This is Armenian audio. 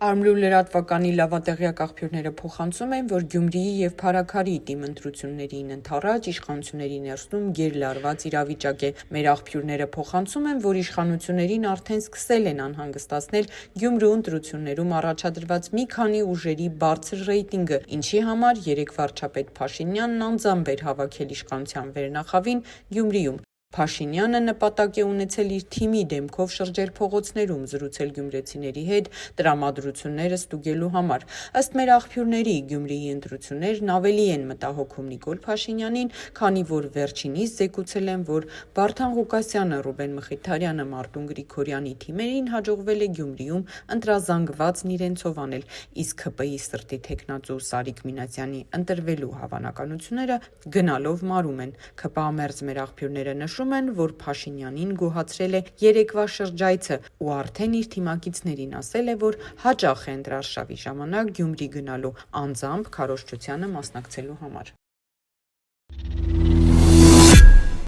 Արմլու լրատվականի լավատեղյակ աղբյուրները փոխանցում են, որ Գյումրիի և Փարաքարի թիմ ընտրություններին ընդառաջ իշխանությունների ներսում գերլարված իրավիճակ է։ Մեր աղբյուրները փոխանցում են, որ իշխանություններին արդեն սկսել են անհանգստացնել Գյումրու ընտրություններում առաջադրված մի քանի ուժերի բարձր ռեյտինգը, ինչի համար երեկ վարչապետ Փաշինյանն անձամբ էր հավաքել իշխանության վերնախավին Գյումրիում։ Փաշինյանը նպատակ է ունեցել իր թիմի դեմքով շրջեր զրուցել գյումրեցիների հետ տրամադրությունները ստուգելու համար։ Ըստ մեր աղբյուրների, Գյումրիի ընտրություններն ավելի են մտահոգում Նիկոլ Փաշինյանին, քանի որ վերջինիս զեկուցել են, որ Վարդան Ղուկասյանը, Ռուբեն Մխիթարյանը, Մարտուն Գրիգորյանի թիմերին հաջողվել է Գյումրիում ընտրազանգվածն իրենցով անել, իսկ ՀՊ-ի սրտի թեկնածու Սարիկ Մինասյանի ընտրվելու հավանականությունները գնալով մարում են։ ՔՊԱ-մերձ մեր աղբյուրները նշում են, որ Փաշինյանին գոհացրել է երեկվա շրջայցը ու արդեն իր թիմակիցներին ասել է, որ հաճախ է ընտրարշավի ժամանակ Գյումրի գնալու՝ անձամբ քարոզչությանը մասնակցելու համար։